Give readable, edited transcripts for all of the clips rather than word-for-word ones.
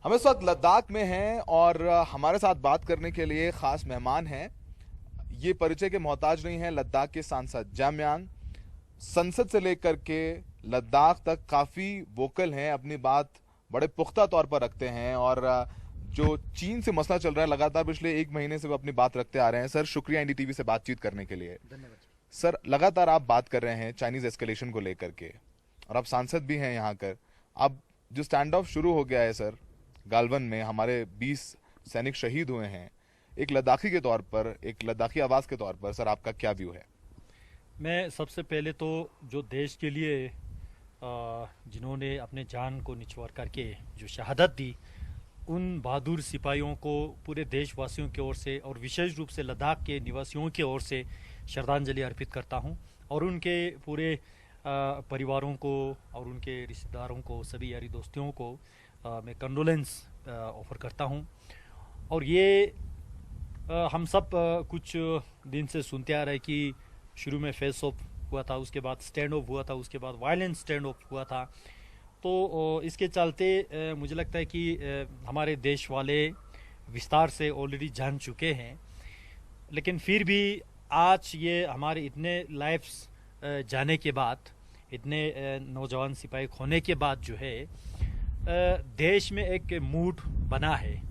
हम इस वक्त लद्दाख में हैं और हमारे साथ बात करने के लिए खास मेहमान हैं। ये परिचय के मोहताज नहीं हैं। लद्दाख के सांसद जामयांग संसद से लेकर के लद्दाख तक काफी वोकल हैं, अपनी बात बड़े पुख्ता तौर पर रखते हैं और जो चीन से मसला चल रहा है लगातार पिछले एक महीने से वो अपनी बात रखते आ रहे हैं। सर, शुक्रिया एनडीटीवी से बातचीत करने के लिए। धन्यवाद। सर, लगातार आप बात कर रहे हैं चाइनीज एस्केलेशन को लेकर के और आप सांसद भी हैं यहाँ कर। अब जो स्टैंड ऑफ शुरू हो गया है सर, गालवन में हमारे 20 सैनिक शहीद हुए हैं। एक लद्दाखी के तौर पर, एक लद्दाखी आवाज के तौर पर सर आपका क्या व्यू है? मैं सबसे पहले तो जो देश के लिए जिन्होंने अपने जान को निछावर करके जो शहादत दी, उन बहादुर सिपाहियों को पूरे देशवासियों की ओर से और विशेष रूप से लद्दाख के निवासियों की ओर से श्रद्धांजलि अर्पित करता हूं और उनके पूरे परिवारों को और उनके रिश्तेदारों को, सभी यारी दोस्तों को मैं कंडोलेंस ऑफर करता हूं। और ये हम सब कुछ दिन से सुनते आ रहे कि शुरू में फेस ऑफ हुआ था, उसके बाद स्टैंड ऑफ हुआ था, उसके बाद वायलेंस स्टैंड ऑफ हुआ था। तो इसके चलते मुझे लगता है कि हमारे देश वाले विस्तार से ऑलरेडी जान चुके हैं, लेकिन फिर भी आज ये हमारे इतने लाइफ्स जाने के बाद, इतने नौजवान सिपाही खोने के बाद जो है देश में एक मूड बना है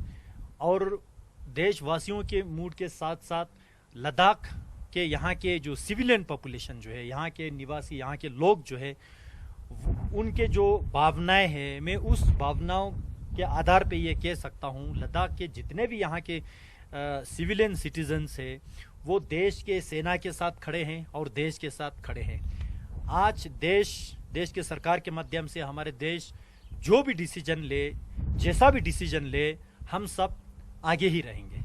और देशवासियों के मूड के साथ साथ लद्दाख के यहाँ के जो सिविलियन पॉपुलेशन जो है, यहाँ के निवासी, यहाँ के लोग जो है, उनके जो भावनाएं हैं, मैं उस भावनाओं के आधार पे ये कह सकता हूँ लद्दाख के जितने भी यहाँ के सिविलियन सिटीजन्स है वो देश के सेना के साथ खड़े हैं और देश के साथ खड़े हैं। आज देश के सरकार के माध्यम से हमारे देश जो भी डिसीजन ले, जैसा भी डिसीजन ले, हम सब आगे ही रहेंगे।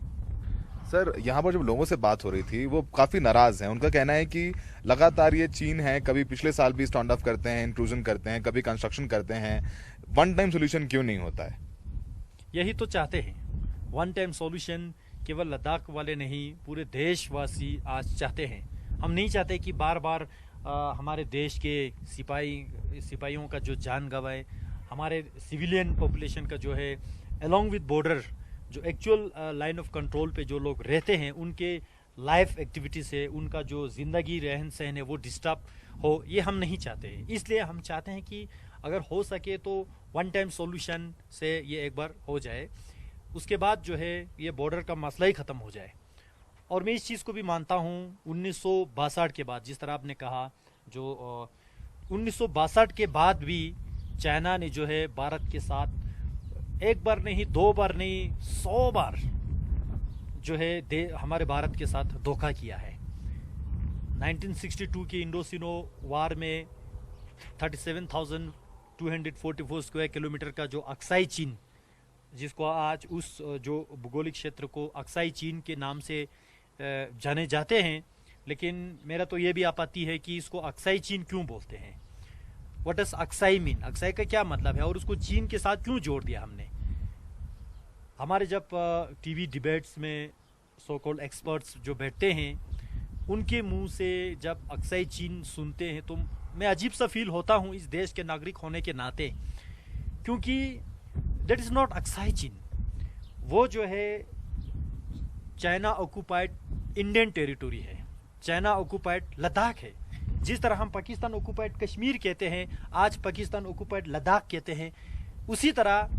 सर, यहाँ पर जब लोगों से बात हो रही थी वो काफी नाराज हैं। उनका कहना है कि लगातार ये चीन है, कभी पिछले साल भी स्टैंड ऑफ करते हैं, इंट्रूजन करते हैं, कभी कंस्ट्रक्शन करते हैं, वन टाइम सॉल्यूशन क्यों नहीं होता है? यही तो चाहते हैं, वन टाइम सॉल्यूशन केवल लद्दाख वाले नहीं, पूरे देशवासी आज चाहते हैं। हम नहीं चाहते कि बार बार हमारे देश के सिपाहियों का जो जान गंवाए, हमारे सिविलियन पॉपुलेशन का जो है अलोंग विद बॉर्डर जो एक्चुअल लाइन ऑफ कंट्रोल पे जो लोग रहते हैं, उनके लाइफ एक्टिविटी से उनका जो ज़िंदगी रहन सहन है वो डिस्टर्ब हो, ये हम नहीं चाहते हैं। इसलिए हम चाहते हैं कि अगर हो सके तो वन टाइम सॉल्यूशन से ये एक बार हो जाए, उसके बाद जो है ये बॉर्डर का मसला ही ख़त्म हो जाए। और मैं इस चीज़ को भी मानता हूँ 1962 के बाद, जिस तरह आपने कहा, जो 1962 के बाद भी चाइना ने जो है भारत के साथ एक बार नहीं, 2 बार नहीं, 100 बार जो है हमारे भारत के साथ धोखा किया है। 1962 की इंडोसिनो वार में 37,244 स्क्वायर किलोमीटर का जो अक्साई चीन, जिसको आज उस जो भूगोलिक क्षेत्र को अक्साई चीन के नाम से जाने जाते हैं, लेकिन मेरा तो ये भी आपत्ति है कि इसको अक्साई चीन क्यों बोलते हैं। What does Aksai mean? Aksai का क्या मतलब है और उसको चीन के साथ क्यों जोड़ दिया हमने? हमारे जब टीवी डिबेट्स में सो कॉल्ड एक्सपर्ट्स जो बैठते हैं, उनके मुंह से जब अक्साई चीन सुनते हैं तो मैं अजीब सा फील होता हूँ इस देश के नागरिक होने के नाते, क्योंकि दैट इज़ नॉट अक्साई चीन। वो जो है चाइना ऑक्युपाइड इंडियन टेरिटोरी है, चाइना ऑक्युपाइड लद्दाख है। जिस तरह हम पाकिस्तान ऑक्युपाइड कश्मीर कहते हैं, आज पाकिस्तान ऑक्युपाइड लद्दाख कहते हैं, उसी तरह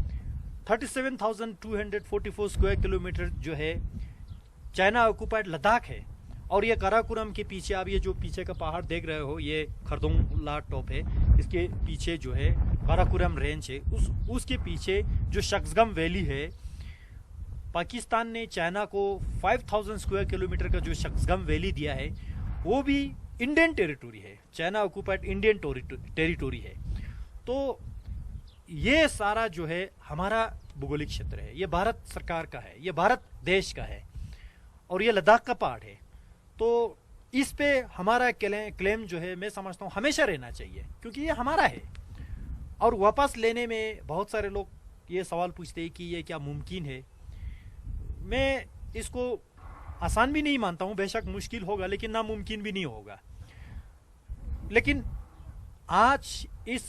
37,244 स्क्वायर किलोमीटर जो है चाइना ऑक्युपाइड लद्दाख है। और ये काराकोरम के पीछे, आप ये जो पीछे का पहाड़ देख रहे हो, ये खरदोंगला टॉप है, इसके पीछे जो है काराकोरम रेंज है, उसके पीछे जो शक्सगम वैली है, पाकिस्तान ने चाइना को 5,000 स्क्वायर किलोमीटर का जो शक्सगम वैली दिया है, वो भी इंडियन टेरिटोरी है, चाइना ऑक्युपाइड इंडियन टेरिटोरी है। तो ये सारा जो है हमारा भूगोलिक क्षेत्र है, ये भारत सरकार का है, ये भारत देश का है और ये लद्दाख का पार्ट है। तो इस पे हमारा क्लेम जो है, मैं समझता हूँ हमेशा रहना चाहिए, क्योंकि ये हमारा है। और वापस लेने में बहुत सारे लोग ये सवाल पूछते हैं कि ये क्या मुमकिन है। मैं इसको आसान भी नहीं मानता हूँ, बेशक मुश्किल होगा, लेकिन नामुमकिन भी नहीं होगा। लेकिन आज इस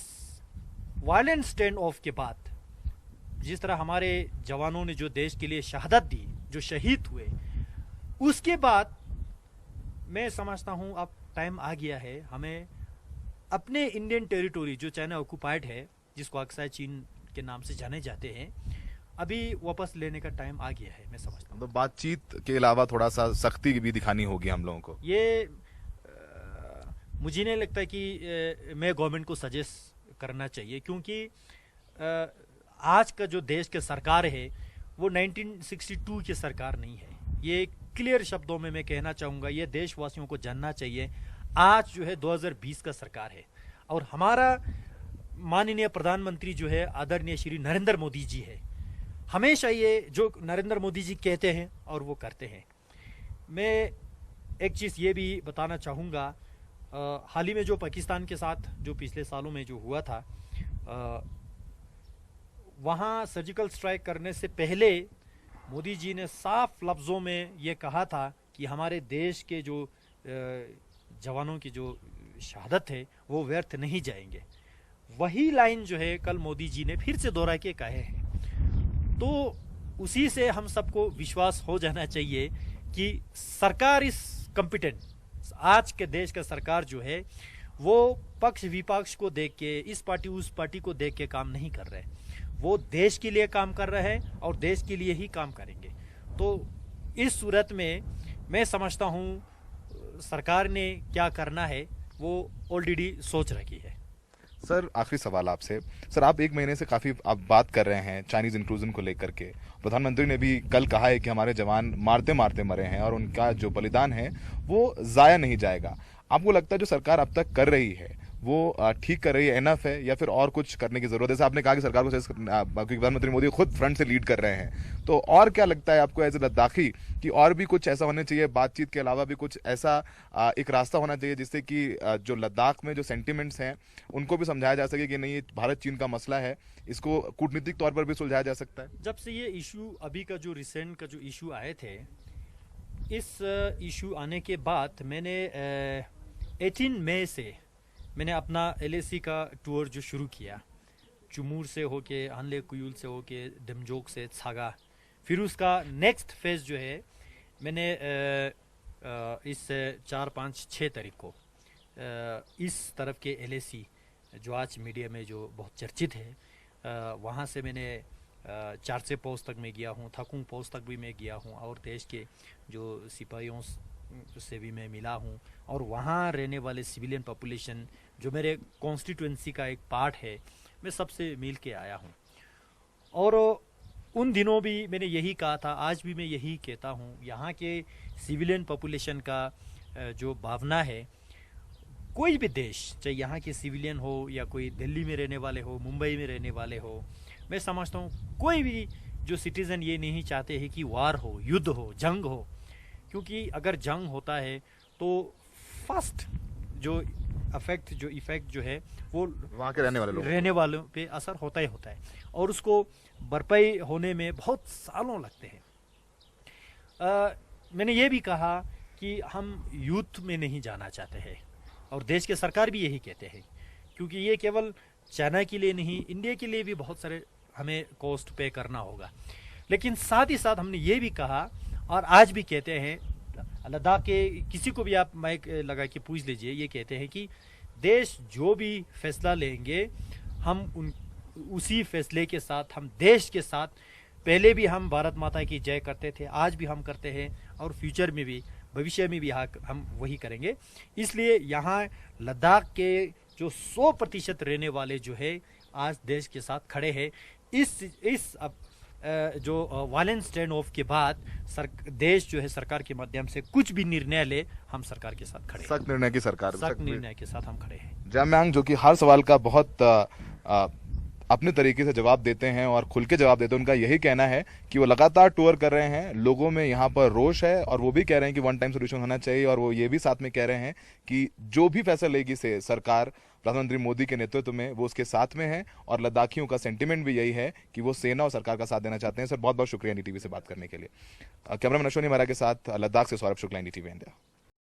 वायलेंट स्टैंड ऑफ के बाद जिस तरह हमारे जवानों ने जो देश के लिए शहादत दी, जो शहीद हुए, उसके बाद मैं समझता हूँ अब टाइम आ गया है हमें अपने इंडियन टेरिटोरी जो चाइना ऑक्युपाइड है, जिसको अक्सर चीन के नाम से जाने जाते हैं, अभी वापस लेने का टाइम आ गया है, मैं समझता हूँ। तो बातचीत के अलावा थोड़ा सा सख्ती भी दिखानी होगी हम लोगों को। ये मुझे नहीं लगता कि मैं गवर्नमेंट को सजेस्ट करना चाहिए, क्योंकि आज का जो देश का सरकार है वो 1962 की सरकार नहीं है। ये क्लियर शब्दों में मैं कहना चाहूँगा, ये देशवासियों को जानना चाहिए। आज जो है 2020 का सरकार है और हमारा माननीय प्रधानमंत्री जो है आदरणीय श्री नरेंद्र मोदी जी है। हमेशा ये जो नरेंद्र मोदी जी कहते हैं और वो करते हैं। मैं एक चीज़ ये भी बताना चाहूँगा, हाल ही में जो पाकिस्तान के साथ जो पिछले सालों में जो हुआ था, वहाँ सर्जिकल स्ट्राइक करने से पहले मोदी जी ने साफ लफ्ज़ों में ये कहा था कि हमारे देश के जो जवानों की जो शहादत है वो व्यर्थ नहीं जाएंगे। वही लाइन जो है कल मोदी जी ने फिर से दोहरा के कहे हैं। तो उसी से हम सबको विश्वास हो जाना चाहिए कि सरकार इस कॉम्पिटेंट, आज के देश का सरकार जो है वो पक्ष विपक्ष को देख के, इस पार्टी उस पार्टी को देख के काम नहीं कर रहे। वो देश के लिए काम कर रहे हैं और देश के लिए ही काम करेंगे। तो इस सूरत में मैं समझता हूँ सरकार ने क्या करना है वो ऑलरेडी सोच रखी है। सर, आखिरी सवाल आपसे। सर, आप एक महीने से काफ़ी आप बात कर रहे हैं चाइनीज़ इंक्लूजन को लेकर के। प्रधानमंत्री ने भी कल कहा है कि हमारे जवान मारते मारते मरे हैं और उनका जो बलिदान है वो ज़ाया नहीं जाएगा। आपको लगता है जो सरकार अब तक कर रही है वो ठीक कर रही है, एनफ है, या फिर और कुछ करने की जरूरत है? जैसे आपने कहा कि सरकार को प्रधानमंत्री मोदी खुद फ्रंट से लीड कर रहे हैं, तो और क्या लगता है आपको एज ए लद्दाखी कि और भी कुछ ऐसा होना चाहिए, बातचीत के अलावा भी कुछ ऐसा एक रास्ता होना चाहिए जिससे कि जो लद्दाख में जो सेंटिमेंट्स हैं उनको भी समझाया जा सके कि नहीं, ये भारत चीन का मसला है, इसको कूटनीतिक तौर पर भी सुलझाया जा सकता है? जब से ये इशू अभी का जो रिसेंट का जो इशू आए थे, इस इशू आने के बाद मैंने 18 मई से मैंने अपना LAC का टूर जो शुरू किया, चुमूर से होके, हनले कुयूल से होके, डमजोक से छागा। फिर उसका नेक्स्ट फेज जो है मैंने इस 4, 5, 6 तारीख को इस तरफ के LAC जो आज मीडिया में जो बहुत चर्चित है, वहाँ से मैंने 4 पोस्ट तक मैं गया हूँ, थकुंग पोस्ट तक भी मैं गया हूँ और देश के जो सिपाहियों से भी मैं मिला हूँ और वहाँ रहने वाले सिविलियन पॉपुलेशन जो मेरे कॉन्स्टिट्यूएंसी का एक पार्ट है, मैं सबसे मिल के आया हूँ। और उन दिनों भी मैंने यही कहा था, आज भी मैं यही कहता हूँ, यहाँ के सिविलियन पॉपुलेशन का जो भावना है, कोई भी देश, चाहे यहाँ के सिविलियन हो या कोई दिल्ली में रहने वाले हो, मुंबई में रहने वाले हो, मैं समझता हूँ कोई भी जो सिटीज़न ये नहीं चाहते हैं कि वार हो, युद्ध हो, जंग हो। क्योंकि अगर जंग होता है तो फर्स्ट जो इफेक्ट जो है वो वहाँ के रहने वालों पे असर होता ही होता है और उसको भरपाई होने में बहुत सालों लगते हैं। मैंने ये भी कहा कि हम यूथ में नहीं जाना चाहते हैं और देश के सरकार भी यही कहते हैं, क्योंकि ये केवल चाइना के लिए नहीं, इंडिया के लिए भी बहुत सारे हमें कॉस्ट पे करना होगा। लेकिन साथ ही साथ हमने ये भी कहा और आज भी कहते हैं, लद्दाख के किसी को भी आप माइक लगा के पूछ लीजिए, ये कहते हैं कि देश जो भी फैसला लेंगे हम उसी फैसले के साथ, हम देश के साथ, पहले भी हम भारत माता की जय करते थे, आज भी हम करते हैं और फ्यूचर में भी, भविष्य में भी हम वही करेंगे। इसलिए यहाँ लद्दाख के जो 100% रहने वाले जो है आज देश के साथ खड़े हैं। इस जो वायलेंस स्टैंड ऑफ के बाद देश जो है सरकार के माध्यम से कुछ भी निर्णय ले, हम सरकार के साथ खड़े हैं। सख्त निर्णय की सरकार, सख्त निर्णय के साथ हम खड़े हैं। जामयांग जो कि हर सवाल का बहुत अपने तरीके से जवाब देते हैं और खुल के जवाब देते हैं, उनका यही कहना है कि वो लगातार टूर कर रहे हैं, लोगों में यहाँ पर रोष है और वो भी कह रहे हैं कि वन टाइम सोल्यूशन होना चाहिए। और वो ये भी साथ में कह रहे हैं कि जो भी फैसला लेगी से सरकार प्रधानमंत्री मोदी के नेतृत्व में, वो उसके साथ में है और लद्दाखियों का सेंटिमेंट भी यही है कि वो सेना और सरकार का साथ देना चाहते हैं। सर, बहुत बहुत शुक्रिया NDTV से बात करने के लिए। कैमरामैन अश्विनी मेहरा के साथ लद्दाख से सौरभ शुक्ला, NDTV इंडिया।